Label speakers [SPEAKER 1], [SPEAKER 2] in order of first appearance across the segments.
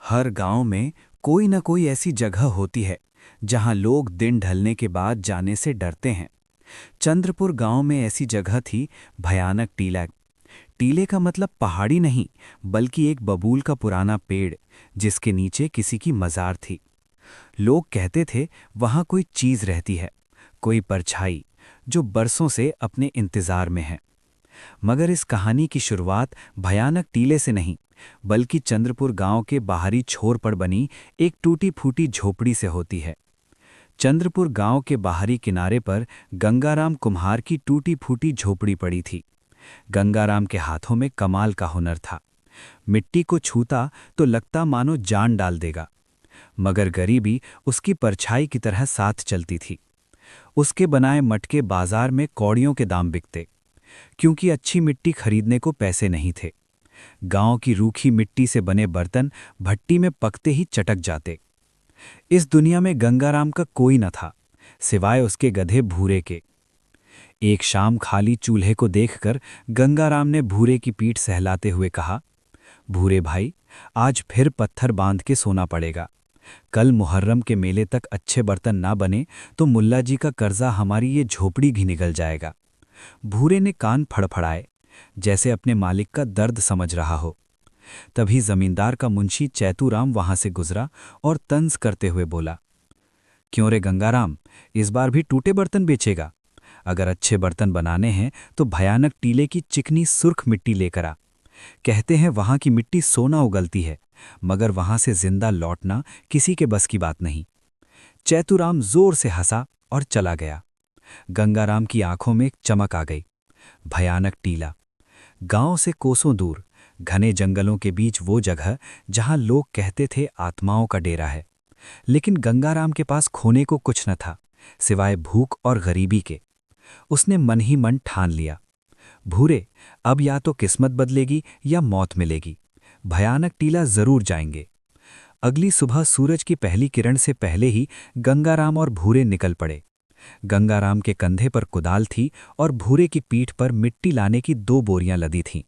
[SPEAKER 1] हर गांव में कोई न कोई ऐसी जगह होती है जहां लोग दिन ढलने के बाद जाने से डरते हैं। चंद्रपुर गांव में ऐसी जगह थी, भयानक टीला। टीले का मतलब पहाड़ी नहीं, बल्कि एक बबूल का पुराना पेड़ जिसके नीचे किसी की मजार थी। लोग कहते थे वहां कोई चीज रहती है, कोई परछाई जो बरसों से अपने इंतजार में है। मगर इस कहानी की शुरुआत भयानक टीले से नहीं, बल्कि चंद्रपुर गांव के बाहरी छोर पर बनी एक टूटी फूटी झोपड़ी से होती है। चंद्रपुर गांव के बाहरी किनारे पर गंगाराम कुम्हार की टूटी फूटी झोपड़ी पड़ी थी। गंगाराम के हाथों में कमाल का हुनर था। मिट्टी को छूता तो लगता मानो जान डाल देगा, मगर गरीबी उसकी परछाई की तरह साथ चलती थी। उसके बनाए मटके बाजार में कौड़ियों के दाम बिकते, क्योंकि अच्छी मिट्टी खरीदने को पैसे नहीं थे। गांव की रूखी मिट्टी से बने बर्तन भट्टी में पकते ही चटक जाते। इस दुनिया में गंगाराम का कोई न था, सिवाय उसके गधे भूरे के। एक शाम खाली चूल्हे को देखकर गंगाराम ने भूरे की पीठ सहलाते हुए कहा, भूरे भाई, आज फिर पत्थर बांध के सोना पड़ेगा। कल मुहर्रम के मेले तक अच्छे बर्तन ना बने तो मुल्ला जी का कर्जा हमारी ये झोपड़ी भी निगल जाएगा। भूरे ने कान फड़फड़ाए, जैसे अपने मालिक का दर्द समझ रहा हो। तभी जमींदार का मुंशी चैतूराम वहां से गुजरा और तंज करते हुए बोला, क्यों रे गंगाराम, इस बार भी टूटे बर्तन बेचेगा? अगर अच्छे बर्तन बनाने हैं तो भयानक टीले की चिकनी सुर्ख मिट्टी लेकर आ। कहते हैं वहां की मिट्टी सोना उगलती है, मगर वहां से जिंदा लौटना किसी के बस की बात नहीं। चैतूराम जोर से हंसा और चला गया। गंगाराम की आंखों में एक चमक आ गई। भयानक टीला, गांव से कोसों दूर, घने जंगलों के बीच वो जगह जहां लोग कहते थे आत्माओं का डेरा है। लेकिन गंगाराम के पास खोने को कुछ न था, सिवाय भूख और गरीबी के। उसने मन ही मन ठान लिया, भूरे, अब या तो किस्मत बदलेगी या मौत मिलेगी। भयानक टीला जरूर जाएंगे। अगली सुबह सूरज की पहली किरण से पहले ही गंगाराम और भूरे निकल पड़े। गंगाराम के कंधे पर कुदाल थी और भूरे की पीठ पर मिट्टी लाने की 2 बोरियां लदी थीं।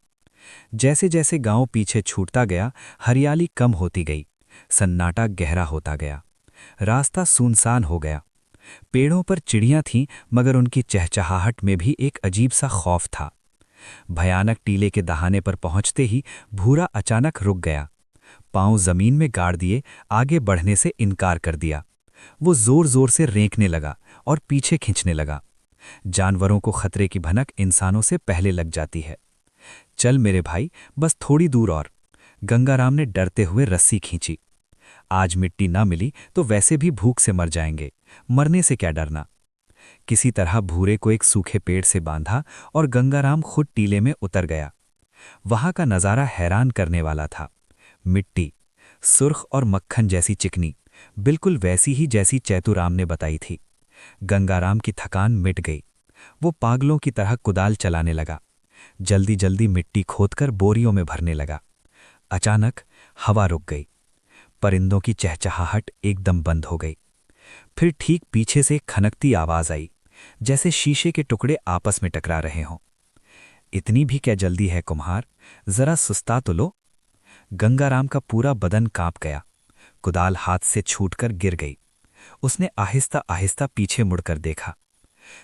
[SPEAKER 1] जैसे जैसे गांव पीछे छूटता गया, हरियाली कम होती गई, सन्नाटा गहरा होता गया। रास्ता सुनसान हो गया। पेड़ों पर चिड़ियां थीं, मगर उनकी चहचहाहट में भी एक अजीब सा खौफ था। भयानक टीले के दहाने पर पहुंचते ही भूरा अचानक रुक गया। पांव जमीन में गाड़ दिए, आगे बढ़ने से इनकार कर दिया। वो जोर जोर से रेंकने लगा और पीछे खींचने लगा। जानवरों को खतरे की भनक इंसानों से पहले लग जाती है। चल मेरे भाई, बस थोड़ी दूर और। गंगाराम ने डरते हुए रस्सी खींची। आज मिट्टी ना मिली तो वैसे भी भूख से मर जाएंगे, मरने से क्या डरना। किसी तरह भूरे को एक सूखे पेड़ से बांधा और गंगाराम खुद टीले में उतर गया। वहां का नजारा हैरान करने वाला था। मिट्टी सुर्ख और मक्खन जैसी चिकनी, बिल्कुल वैसी ही जैसी चैतूराम ने बताई थी। गंगाराम की थकान मिट गई। वो पागलों की तरह कुदाल चलाने लगा। जल्दी जल्दी मिट्टी खोदकर बोरियों में भरने लगा। अचानक हवा रुक गई। परिंदों की चहचहाहट एकदम बंद हो गई। फिर ठीक पीछे से खनकती आवाज आई, जैसे शीशे के टुकड़े आपस में टकरा रहे हों। इतनी भी क्या जल्दी है कुम्हार, जरा सुस्ता तो लो। गंगाराम का पूरा बदन कांप गया। कुदाल हाथ से छूटकर गिर गई। उसने आहिस्ता आहिस्ता पीछे मुड़कर देखा।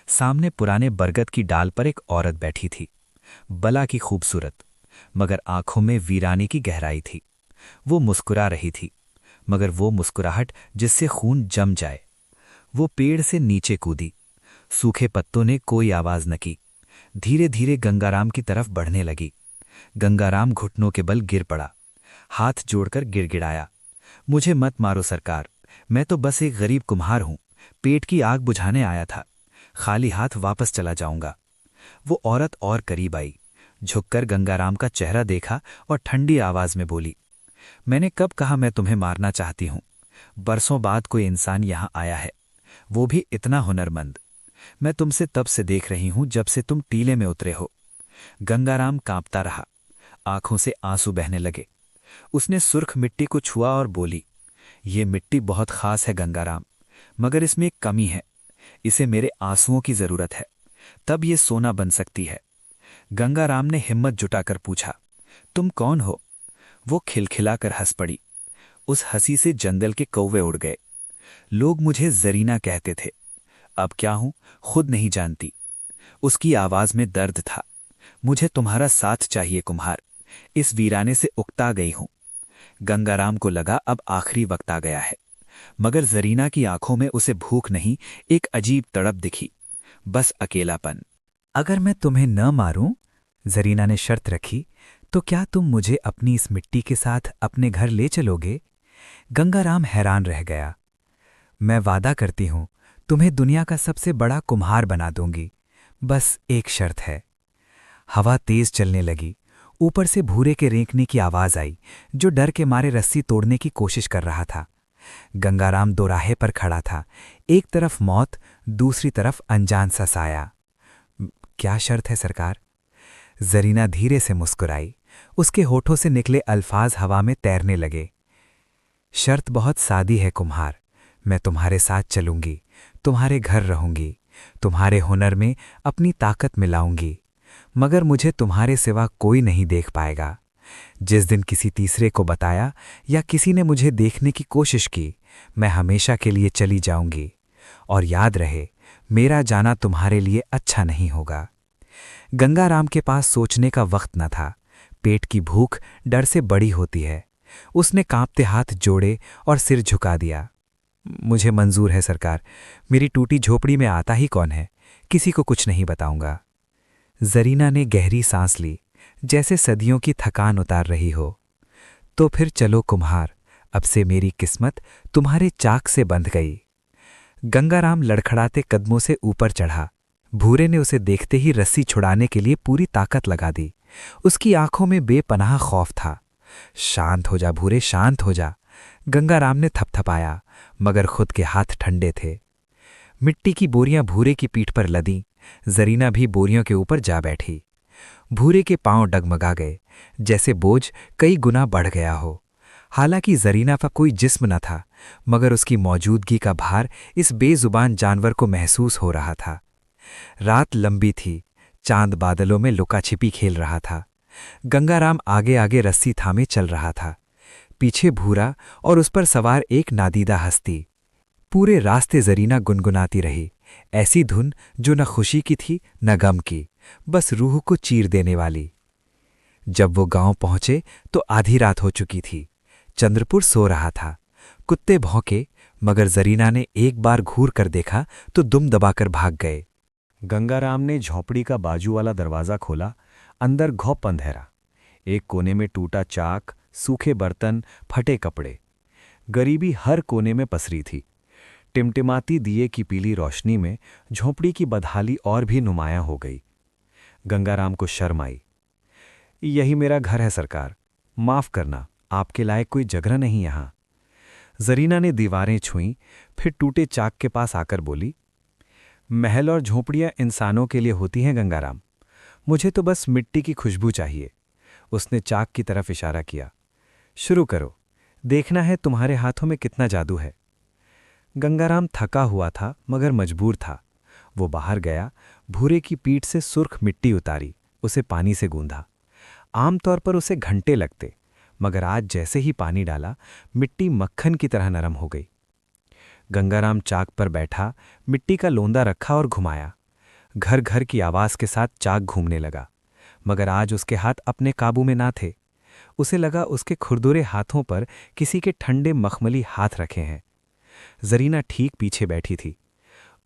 [SPEAKER 1] सामने पुराने बरगद की डाल पर एक औरत बैठी थी, बला की खूबसूरत, मगर आंखों में वीरानी की गहराई थी। वो मुस्कुरा रही थी, मगर वो मुस्कुराहट जिससे खून जम जाए। वो पेड़ से नीचे कूदी। सूखे पत्तों ने कोई आवाज न की। धीरे धीरे गंगाराम की तरफ बढ़ने लगी। गंगाराम घुटनों के बल गिर पड़ा। हाथ जोड़कर गिड़गिड़ाया, मुझे मत मारो सरकार, मैं तो बस एक गरीब कुम्हार हूं, पेट की आग बुझाने आया था। खाली हाथ वापस चला जाऊंगा। वो औरत और करीब आई, झुककर गंगाराम का चेहरा देखा और ठंडी आवाज में बोली, मैंने कब कहा मैं तुम्हें मारना चाहती हूं? बरसों बाद कोई इंसान यहां आया है, वो भी इतना हुनरमंद। मैं तुमसे तब से देख रही हूं जब से तुम टीले में उतरे हो। गंगाराम कांपता रहा, आंखों से आंसू बहने लगे। उसने सुर्ख मिट्टी को छुआ और बोली, ये मिट्टी बहुत खास है गंगाराम, मगर इसमें एक कमी है। इसे मेरे आंसुओं की जरूरत है, तब ये सोना बन सकती है। गंगाराम ने हिम्मत जुटाकर पूछा, तुम कौन हो? वो खिलखिलाकर हंस पड़ी। उस हंसी से जंगल के कौवे उड़ गए। लोग मुझे जरीना कहते थे। अब क्या हूं खुद नहीं जानती। उसकी आवाज में दर्द था। मुझे तुम्हारा साथ चाहिए कुम्हार, इस वीराने से उकता गई हूं। गंगाराम को लगा अब आखिरी वक्त आ गया है, मगर जरीना की आंखों में उसे भूख नहीं, एक अजीब तड़प दिखी, बस अकेलापन। अगर मैं तुम्हें न मारूं, जरीना ने शर्त रखी, तो क्या तुम मुझे अपनी इस मिट्टी के साथ अपने घर ले चलोगे? गंगाराम हैरान रह गया। मैं वादा करती हूं, तुम्हें दुनिया का सबसे बड़ा कुम्हार बना दूंगी, बस एक शर्त है। हवा तेज चलने लगी। ऊपर से भूरे के रेंकने की आवाज आई, जो डर के मारे रस्सी तोड़ने की कोशिश कर रहा था। गंगाराम दोराहे पर खड़ा था, एक तरफ मौत, दूसरी तरफ अनजान सा साया। क्या शर्त है सरकार? जरीना धीरे से मुस्कुराई। उसके होठों से निकले अल्फाज हवा में तैरने लगे। शर्त बहुत सादी है कुम्हार, मैं तुम्हारे साथ चलूंगी, तुम्हारे घर रहूंगी, तुम्हारे हुनर में अपनी ताकत मिलाऊंगी, मगर मुझे तुम्हारे सिवा कोई नहीं देख पाएगा। जिस दिन किसी तीसरे को बताया या किसी ने मुझे देखने की कोशिश की, मैं हमेशा के लिए चली जाऊंगी। और याद रहे, मेरा जाना तुम्हारे लिए अच्छा नहीं होगा। गंगाराम के पास सोचने का वक्त न था। पेट की भूख डर से बड़ी होती है। उसने कांपते हाथ जोड़े और सिर झुका दिया। मुझे मंजूर है सरकार, मेरी टूटी झोपड़ी में आता ही कौन है, किसी को कुछ नहीं बताऊंगा। जरीना ने गहरी सांस ली, जैसे सदियों की थकान उतार रही हो। तो फिर चलो कुम्हार, अब से मेरी किस्मत तुम्हारे चाक से बंध गई। गंगाराम लड़खड़ाते कदमों से ऊपर चढ़ा। भूरे ने उसे देखते ही रस्सी छुड़ाने के लिए पूरी ताकत लगा दी। उसकी आंखों में बेपनाह खौफ था। शांत हो जा भूरे, शांत हो जा। गंगाराम ने थपथपाया, मगर खुद के हाथ ठंडे थे। मिट्टी की बोरियां भूरे की पीठ पर लदीं। जरीना भी बोरियों के ऊपर जा बैठी। भूरे के पांव डगमगा गए, जैसे बोझ कई गुना बढ़ गया हो। हालांकि जरीना का कोई जिस्म न था, मगर उसकी मौजूदगी का भार इस बेजुबान जानवर को महसूस हो रहा था। रात लंबी थी, चांद बादलों में लुका छिपी खेल रहा था। गंगाराम आगे आगे रस्सी थामे चल रहा था, पीछे भूरा और उस पर सवार एक नादीदा हस्ती। पूरे रास्ते जरीना गुनगुनाती रही, ऐसी धुन जो न खुशी की थी न गम की, बस रूह को चीर देने वाली। जब वो गांव पहुंचे तो आधी रात हो चुकी थी। चंद्रपुर सो रहा था। कुत्ते भौंके, मगर जरीना ने एक बार घूर कर देखा तो दुम दबाकर भाग गए। गंगाराम ने झोंपड़ी का बाजू वाला दरवाज़ा खोला। अंदर घौप अंधेरा। एक कोने में टूटा चाक, सूखे बर्तन, फटे कपड़े। गरीबी हर कोने में पसरी थी। टिमटिमाती दिए की पीली रोशनी में झोंपड़ी की बदहाली और भी नुमायां हो गई। गंगाराम को शर्म आई। यही मेरा घर है सरकार, माफ करना, आपके लायक कोई जगह नहीं यहां। जरीना ने दीवारें छुईं, फिर टूटे चाक के पास आकर बोली, महल और झोंपड़ियां इंसानों के लिए होती हैं गंगाराम, मुझे तो बस मिट्टी की खुशबू चाहिए। उसने चाक की तरफ इशारा किया। शुरू करो, देखना है तुम्हारे हाथों में कितना जादू है। गंगाराम थका हुआ था, मगर मजबूर था। वो बाहर गया, भूरे की पीठ से सुर्ख मिट्टी उतारी, उसे पानी से गूंधा। आमतौर पर उसे घंटे लगते, मगर आज जैसे ही पानी डाला, मिट्टी मक्खन की तरह नरम हो गई। गंगाराम चाक पर बैठा, मिट्टी का लोंदा रखा और घुमाया। घर घर की आवाज के साथ चाक घूमने लगा, मगर आज उसके हाथ अपने काबू में ना थे। उसे लगा उसके खुरदुरे हाथों पर किसी के ठंडे मखमली हाथ रखे हैं। जरीना ठीक पीछे बैठी थी,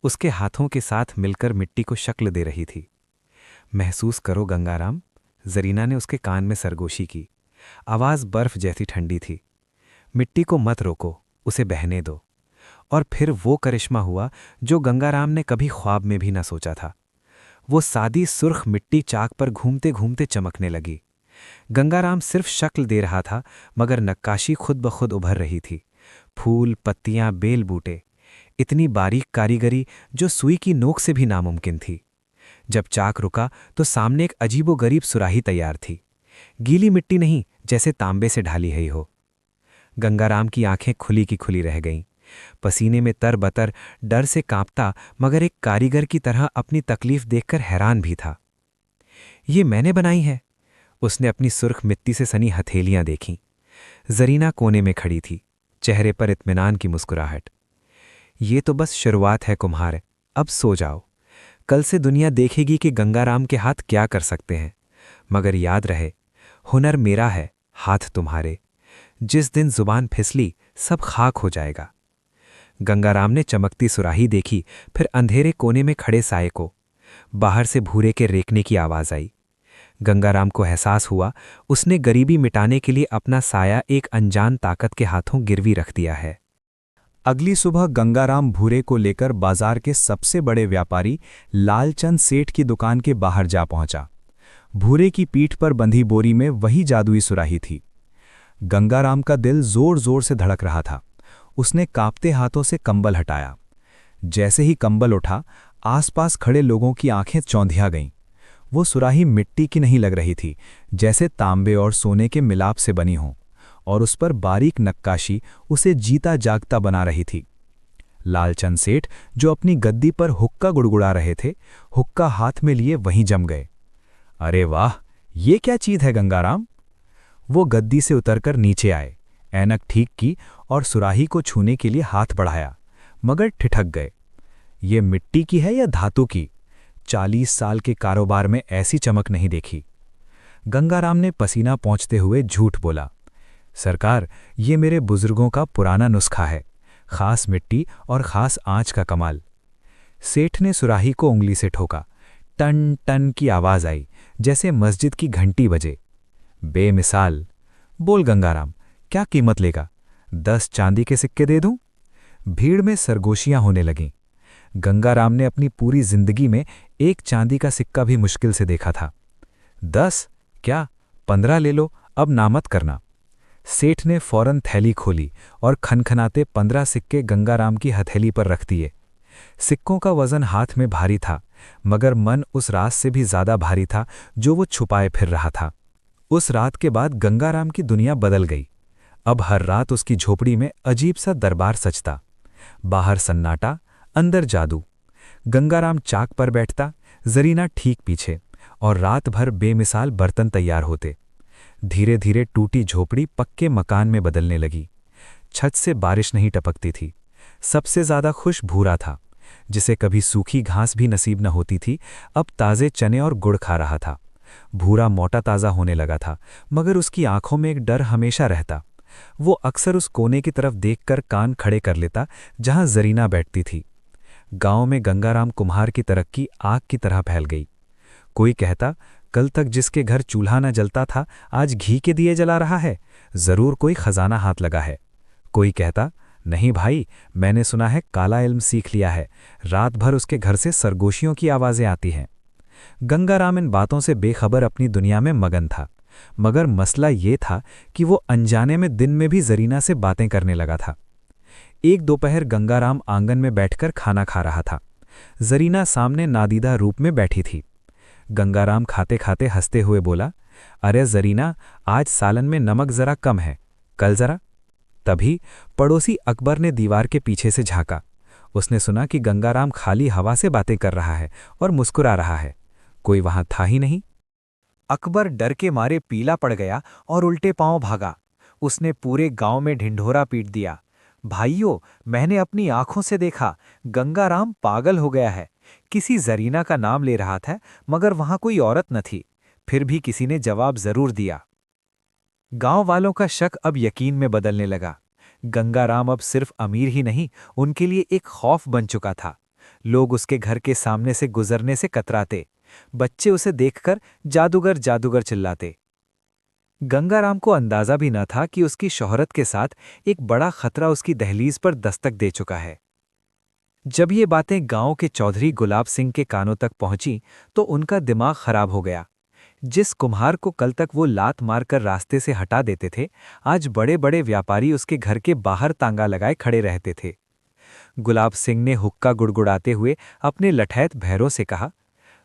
[SPEAKER 1] उसके हाथों के साथ मिलकर मिट्टी को शक्ल दे रही थी। महसूस करो गंगाराम, जरीना ने उसके कान में सरगोशी की। आवाज बर्फ जैसी ठंडी थी। मिट्टी को मत रोको, उसे बहने दो। और फिर वो करिश्मा हुआ जो गंगाराम ने कभी ख्वाब में भी न सोचा था। वो सादी सुर्ख मिट्टी चाक पर घूमते घूमते चमकने लगी। गंगाराम सिर्फ शक्ल दे रहा था, मगर नक्काशी खुद ब खुद उभर रही थी। फूल, पत्तियां, बेल बूटे, इतनी बारीक कारीगरी जो सुई की नोक से भी नामुमकिन थी। जब चाक रुका तो सामने एक अजीबोगरीब सुराही तैयार थी। गीली मिट्टी नहीं, जैसे तांबे से ढाली है हो। गंगाराम की आंखें खुली की खुली रह गईं। पसीने में तरबतर, डर से कांपता, मगर एक कारीगर की तरह अपनी तकलीफ देखकर हैरान भी था। ये मैंने बनाई है। उसने अपनी सुर्ख मिट्टी से सनी हथेलियां देखीं। जरीना कोने में खड़ी थी,
[SPEAKER 2] चेहरे पर इत्मीनान की मुस्कुराहट। ये तो बस शुरुआत है कुम्हार, अब सो जाओ। कल से दुनिया देखेगी कि गंगाराम के हाथ क्या कर सकते हैं। मगर याद रहे, हुनर मेरा है, हाथ तुम्हारे। जिस दिन जुबान फिसली सब खाक हो जाएगा। गंगाराम ने चमकती सुराही देखी, फिर अंधेरे कोने में खड़े साये को। बाहर से भूरे के रेकने की आवाज आई। गंगाराम को एहसास हुआ उसने गरीबी मिटाने के लिए अपना साया एक अनजान ताकत के हाथों गिरवी रख दिया है।
[SPEAKER 1] अगली सुबह गंगाराम भूरे को लेकर बाजार के सबसे बड़े व्यापारी लालचंद सेठ की दुकान के बाहर जा पहुंचा। भूरे की पीठ पर बंधी बोरी में वही जादुई सुराही थी। गंगाराम का दिल जोर जोर से धड़क रहा था। उसने कांपते हाथों से कंबल हटाया। जैसे ही कंबल उठा, आसपास खड़े लोगों की आंखें चौंधिया गईं। वो सुराही मिट्टी की नहीं लग रही थी, जैसे तांबे और सोने के मिलाप से बनी हो, और उस पर बारीक नक्काशी उसे जीता जागता बना रही थी। लालचंद सेठ, जो अपनी गद्दी पर हुक्का गुड़गुड़ा रहे थे, हुक्का हाथ में लिए वहीं जम गए। अरे वाह, ये क्या चीज है गंगाराम? वो गद्दी से उतरकर नीचे आए, ऐनक ठीक की और सुराही को छूने के लिए हाथ बढ़ाया, मगर ठिठक गए। ये मिट्टी की है या धातु की? 40 साल के कारोबार में ऐसी चमक नहीं देखी। गंगाराम ने पसीना पोंछते हुए झूठ बोला, सरकार, ये मेरे बुजुर्गों का पुराना नुस्खा है, खास मिट्टी और खास आंच का कमाल। सेठ ने सुराही को उंगली से ठोका। टन टन की आवाज आई, जैसे मस्जिद की घंटी बजे। बेमिसाल। बोल गंगाराम, क्या कीमत लेगा? 10 चांदी के सिक्के दे दूं? भीड़ में सरगोशियां होने लगीं। गंगाराम ने अपनी पूरी जिंदगी में एक चांदी का सिक्का भी मुश्किल से देखा था। 10? क्या? 15 ले लो, अब नामत करना। सेठ ने फौरन थैली खोली और खनखनाते 15 सिक्के गंगाराम की हथेली पर रख दिए। सिक्कों का वजन हाथ में भारी था, मगर मन उस राज से भी ज्यादा भारी था जो वो छुपाए फिर रहा था। उस रात के बाद गंगाराम की दुनिया बदल गई। अब हर रात उसकी झोपड़ी में अजीब सा दरबार सजता। बाहर सन्नाटा, अंदर जादू। गंगाराम चाक पर बैठता, जरीना ठीक पीछे, और रात भर बेमिसाल बर्तन तैयार होते। धीरे धीरे टूटी झोपड़ी पक्के मकान में बदलने लगी। छत से बारिश नहीं टपकती थी। सबसे ज्यादा खुश भूरा था, जिसे कभी सूखी घास भी नसीब न होती थी, अब ताजे चने और गुड़ खा रहा था। भूरा मोटा ताज़ा होने लगा था, मगर उसकी आंखों में एक डर हमेशा रहता। वो अक्सर उस कोने की तरफ देखकर कान खड़े कर लेता जहां जरीना बैठती थी। गांव में गंगाराम कुम्हार की तरक्की आग की तरह फैल गई। कोई कहता, कल तक जिसके घर चूल्हा न जलता था आज घी के दिए जला रहा है, जरूर कोई खजाना हाथ लगा है। कोई कहता, नहीं भाई, मैंने सुना है काला इल्म सीख लिया है, रात भर उसके घर से सरगोशियों की आवाजें आती हैं। गंगाराम इन बातों से बेखबर अपनी दुनिया में मगन था, मगर मसला ये था कि वो अनजाने में दिन में भी जरीना से बातें करने लगा था। एक दोपहर गंगाराम आंगन में बैठकर खाना खा रहा था। जरीना सामने नादीदा रूप में बैठी थी। गंगाराम खाते खाते हंसते हुए बोला, अरे जरीना, आज सालन में नमक जरा कम है, कल जरा। तभी पड़ोसी अकबर ने दीवार के पीछे से झांका। उसने सुना कि गंगाराम खाली हवा से बातें कर रहा है और मुस्कुरा रहा है। कोई वहां था ही नहीं। अकबर डर के मारे पीला पड़ गया और उल्टे पांव भागा। उसने पूरे गांव में ढिंढोरा पीट दिया, भाइयों, मैंने अपनी आंखों से देखा, गंगाराम पागल हो गया है। किसी जरीना का नाम ले रहा था, मगर वहां कोई औरत न थी। फिर भी किसी ने जवाब जरूर दिया। गांव वालों का शक अब यकीन में बदलने लगा। गंगाराम अब सिर्फ अमीर ही नहीं, उनके लिए एक खौफ बन चुका था। लोग उसके घर के सामने से गुजरने से कतराते। बच्चे उसे देखकर जादूगर जादूगर चिल्लाते। गंगाराम को अंदाजा भी न था कि उसकी शोहरत के साथ एक बड़ा खतरा उसकी दहलीज पर दस्तक दे चुका है। जब ये बातें गांव के चौधरी गुलाब सिंह के कानों तक पहुंची तो उनका दिमाग खराब हो गया। जिस कुम्हार को कल तक वो लात मारकर रास्ते से हटा देते थे, आज बड़े बड़े व्यापारी उसके घर के बाहर तांगा लगाए खड़े रहते थे। गुलाब सिंह ने हुक्का गुड़गुड़ाते हुए अपने लठैत भैरों से कहा,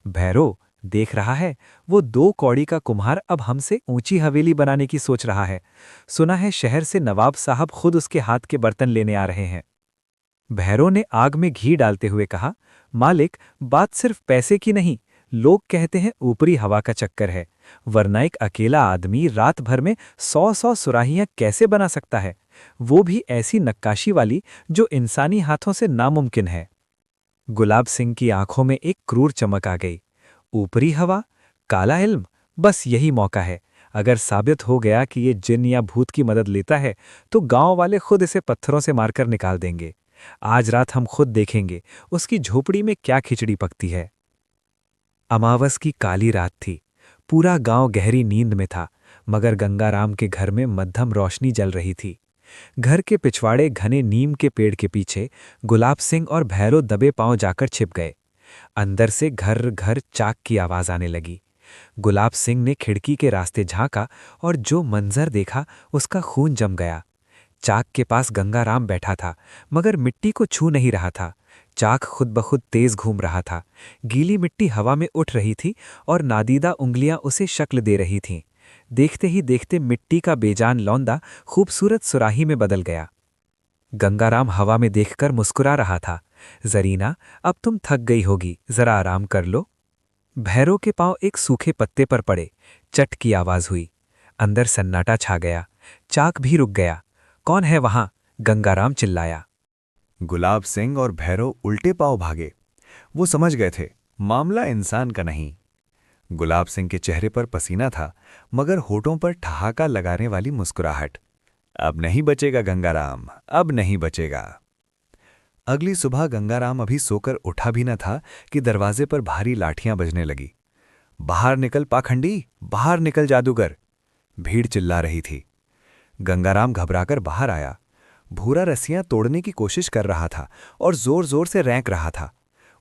[SPEAKER 1] भैरो, देख रहा है, वो 2 कौड़ी का कुम्हार अब हमसे ऊंची हवेली बनाने की सोच रहा है। सुना है शहर से नवाब साहब खुद उसके हाथ के बर्तन लेने आ रहे हैं। भैरों ने आग में घी डालते हुए कहा, मालिक, बात सिर्फ पैसे की नहीं, लोग कहते हैं ऊपरी हवा का चक्कर है, वरना एक अकेला आदमी रात भर में 100-100 सुराहियां कैसे बना सकता है?
[SPEAKER 2] वो भी ऐसी नक्काशी वाली जो इंसानी हाथों से नामुमकिन है। गुलाब सिंह की आंखों में एक क्रूर चमक आ गई। ऊपरी हवा, काला इल्म, बस यही मौका है। अगर साबित हो गया कि ये जिन या भूत की मदद लेता है तो गांव वाले खुद इसे पत्थरों से मारकर निकाल देंगे। आज रात हम खुद देखेंगे उसकी झोपड़ी में क्या खिचड़ी पकती है। अमावस की काली रात थी। पूरा गांव गहरी नींद में था, मगर गंगाराम के घर में मध्यम रोशनी जल रही थी। घर के पिछवाड़े घने नीम के पेड़ के पीछे गुलाब सिंह और भैरो दबे पांव जाकर छिप गए। अंदर से घर घर चाक की आवाज आने लगी। गुलाब सिंह ने खिड़की के रास्ते झांका और जो मंजर देखा उसका खून जम गया। चाक के पास गंगाराम बैठा था, मगर मिट्टी को छू नहीं रहा था। चाक खुद ब खुद तेज घूम रहा था। गीली मिट्टी हवा में उठ रही थी और नादीदा उंगलियां उसे शक्ल दे रही थीं। देखते ही देखते मिट्टी का बेजान लौंदा खूबसूरत सुराही में बदल गया। गंगाराम हवा में देखकर मुस्कुरा रहा था। जरीना, अब तुम थक गई होगी, जरा आराम कर लो। भैरों के पांव एक सूखे पत्ते पर पड़े। चट की आवाज हुई। अंदर सन्नाटा छा गया। चाक भी रुक गया। कौन है वहां? गंगाराम चिल्लाया।
[SPEAKER 1] गुलाब सिंह और भैरव उल्टे पांव भागे। वो समझ गए थे मामला इंसान का नहीं। गुलाब सिंह के चेहरे पर पसीना था, मगर होठों पर ठहाका लगाने वाली मुस्कुराहट। अब नहीं बचेगा गंगाराम, अब नहीं बचेगा। अगली सुबह गंगाराम अभी सोकर उठा भी न था कि दरवाजे पर भारी लाठियां बजने लगी। बाहर निकल पाखंडी, बाहर निकल जादूगर, भीड़ चिल्ला रही थी। गंगाराम घबराकर बाहर आया। भूरा रस्सियां तोड़ने की कोशिश कर रहा था और जोर जोर से रैंक रहा था।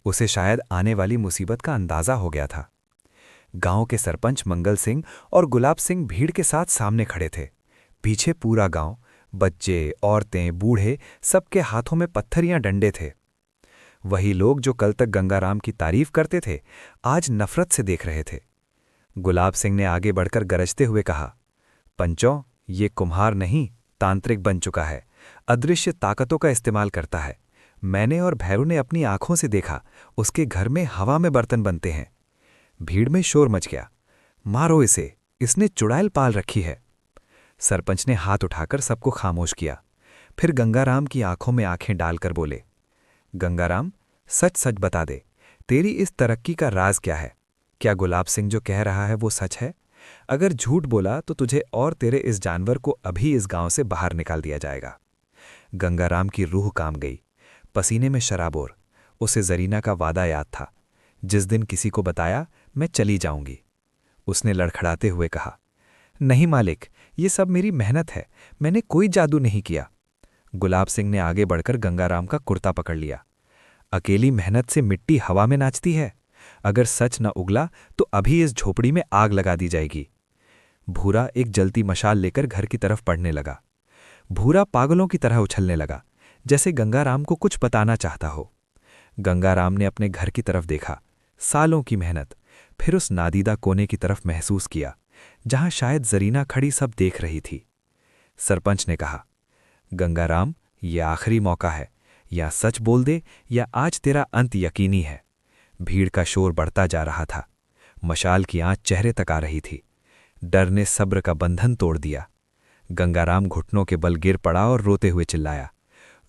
[SPEAKER 1] उसे शायद आने वाली मुसीबत का अंदाजा हो गया था। गांव के सरपंच मंगल सिंह और गुलाब सिंह भीड़ के साथ सामने खड़े थे। पीछे पूरा गांव, बच्चे, औरतें, बूढ़े, सबके हाथों में पत्थर या डंडे थे। वही लोग जो कल तक गंगाराम की तारीफ करते थे, आज नफरत से देख रहे थे। गुलाब सिंह ने आगे बढ़कर गरजते हुए कहा, पंचों, ये कुम्हार नहीं, तांत्रिक बन चुका है। अदृश्य ताकतों का इस्तेमाल करता है। मैंने और भैरू ने अपनी आंखों से देखा, उसके घर में हवा में बर्तन बनते हैं। भीड़ में शोर मच गया। मारो इसे, इसने चुड़ैल पाल रखी है। सरपंच ने हाथ उठाकर सबको खामोश किया। फिर गंगाराम की आंखों में आंखें डालकर बोले, गंगाराम, सच सच बता दे, तेरी इस तरक्की का राज क्या है? क्या गुलाब सिंह जो कह रहा है वो सच है? अगर झूठ बोला तो तुझे और तेरे इस जानवर को अभी इस गांव से बाहर निकाल दिया जाएगा। गंगाराम की रूह काम गई, पसीने में शराबोर। उसे जरीना का वादा याद था, जिस दिन किसी को बताया मैं चली जाऊंगी। उसने लड़खड़ाते हुए कहा, नहीं मालिक, ये सब मेरी मेहनत है, मैंने कोई जादू नहीं किया। गुलाब सिंह ने आगे बढ़कर गंगाराम का कुर्ता पकड़ लिया। अकेली मेहनत से मिट्टी हवा में नाचती है। अगर सच न उगला तो अभी इस झोपड़ी में आग लगा दी जाएगी। भूरा एक जलती मशाल लेकर घर की तरफ बढ़ने लगा। भूरा पागलों की तरह उछलने लगा, जैसे गंगाराम को कुछ बताना चाहता हो। गंगाराम ने अपने घर की तरफ देखा, सालों की मेहनत, फिर उस नादीदा कोने की तरफ महसूस किया, जहां शायद जरीना खड़ी सब देख रही थी। सरपंच ने कहा, गंगाराम, ये आखिरी मौका है, या सच बोल दे या आज तेरा अंत यकीनी है। भीड़ का शोर बढ़ता जा रहा था। मशाल की आंच चेहरे तक आ रही थी। डर ने सब्र का बंधन तोड़ दिया। गंगाराम घुटनों के बल गिर पड़ा और रोते हुए चिल्लाया,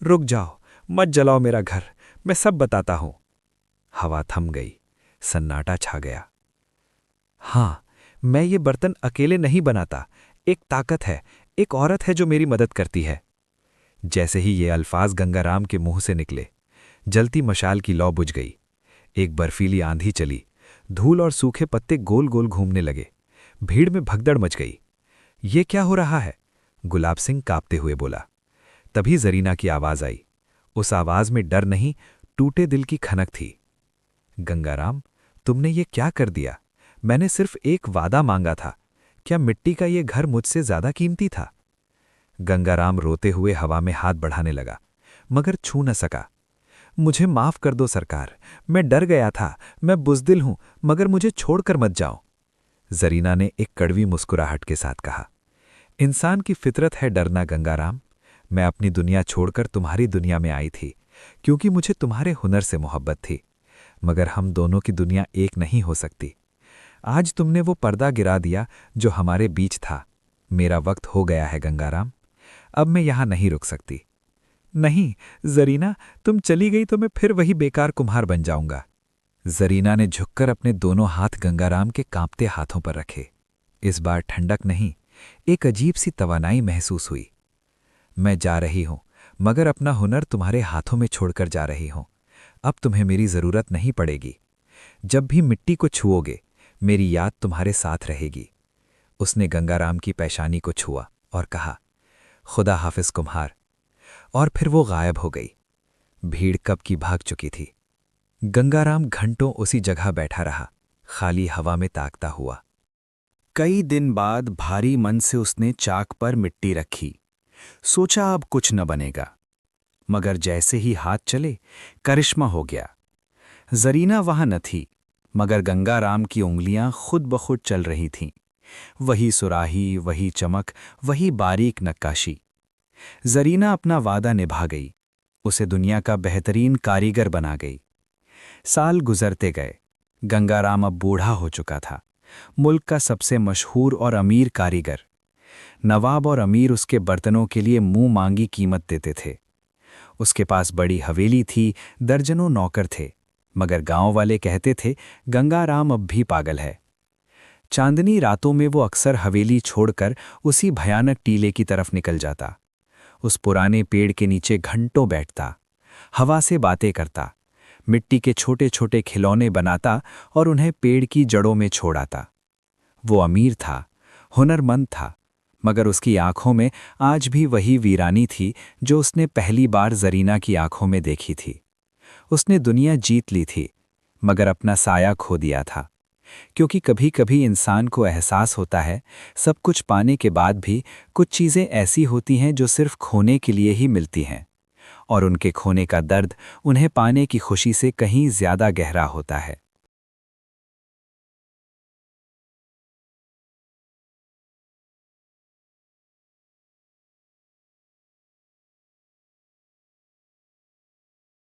[SPEAKER 1] रुक जाओ, मत जलाओ मेरा घर, मैं सब बताता हूं। हवा थम गई, सन्नाटा छा गया। हां, मैं ये बर्तन अकेले नहीं बनाता, एक ताकत है, एक औरत है जो मेरी मदद करती है। जैसे ही ये अल्फाज गंगाराम के मुंह से निकले, जलती मशाल की लौ बुझ गई। एक बर्फीली आंधी चली, धूल और सूखे पत्ते गोल गोल घूमने लगे। भीड़ में भगदड़ मच गई। ये क्या हो रहा है? गुलाब सिंह कांपते हुए बोला। तभी जरीना की आवाज आई। उस आवाज में डर नहीं, टूटे दिल की खनक थी। गंगाराम, तुमने ये क्या कर दिया? मैंने सिर्फ एक वादा मांगा था। क्या मिट्टी का ये घर मुझसे ज्यादा कीमती था? गंगाराम रोते हुए हवा में हाथ बढ़ाने लगा, मगर छू न सका। मुझे माफ कर दो सरकार, मैं डर गया था, मैं बुज़दिल हूं, मगर मुझे छोड़कर मत जाओ। जरीना ने एक कड़वी मुस्कुराहट के साथ कहा, इंसान की फितरत है डरना गंगाराम। मैं अपनी दुनिया छोड़कर तुम्हारी दुनिया में आई थी, क्योंकि मुझे तुम्हारे हुनर से मोहब्बत थी, मगर हम दोनों की दुनिया एक नहीं हो सकती। आज तुमने वो पर्दा गिरा दिया जो हमारे बीच था। मेरा वक्त हो गया है गंगाराम।
[SPEAKER 2] अब मैं यहाँ नहीं रुक सकती। नहीं जरीना, तुम चली गई तो मैं फिर वही बेकार कुम्हार बन जाऊंगा। जरीना ने झुककर अपने दोनों हाथ गंगाराम के कांपते हाथों पर रखे। इस बार ठंडक नहीं, एक अजीब सी तवानाई महसूस हुई। मैं जा रही हूं, मगर अपना हुनर तुम्हारे हाथों में छोड़कर जा रही हूं। अब तुम्हें मेरी जरूरत नहीं पड़ेगी। जब भी मिट्टी को छुओगे, मेरी याद तुम्हारे साथ रहेगी। उसने गंगाराम की पेशानी को छुआ और कहा, खुदा हाफिज कुम्हार। और फिर वो गायब हो गई। भीड़ कब की भाग चुकी थी। गंगाराम घंटों उसी जगह बैठा रहा, खाली हवा में ताकता हुआ।
[SPEAKER 1] कई दिन बाद भारी मन से उसने चाक पर मिट्टी रखी। सोचा अब कुछ न बनेगा, मगर जैसे ही हाथ चले, करिश्मा हो गया। जरीना वहां न थी, मगर गंगाराम की उंगलियां खुद ब खुद चल रही थीं। वही सुराही, वही चमक, वही बारीक नक्काशी। जरीना अपना वादा निभा गई, उसे दुनिया का बेहतरीन कारीगर बना गई। साल गुजरते गए। गंगाराम अब बूढ़ा हो चुका था, मुल्क का सबसे मशहूर और अमीर कारीगर। नवाब और अमीर उसके बर्तनों के लिए मुंह मांगी कीमत देते थे। उसके पास बड़ी हवेली थी, दर्जनों नौकर थे, मगर गांव वाले कहते थे गंगाराम अब भी पागल है। चांदनी रातों में वो अक्सर हवेली छोड़कर उसी भयानक टीले की तरफ निकल जाता। उस पुराने पेड़ के नीचे घंटों बैठता, हवा से बातें करता, मिट्टी के छोटे छोटे खिलौने बनाता और उन्हें पेड़ की जड़ों में छोड़ आता। वो अमीर था, हुनरमंद था, मगर उसकी आंखों में आज भी वही वीरानी थी जो उसने पहली बार जरीना की आंखों में देखी थी। उसने दुनिया जीत ली थी, मगर अपना साया खो दिया था। क्योंकि कभी कभी इंसान को एहसास होता है, सब कुछ पाने के बाद भी कुछ चीज़ें ऐसी होती हैं जो सिर्फ खोने के लिए ही मिलती हैं, और उनके खोने का दर्द उन्हें पाने की खुशी से कहीं ज़्यादा गहरा होता है।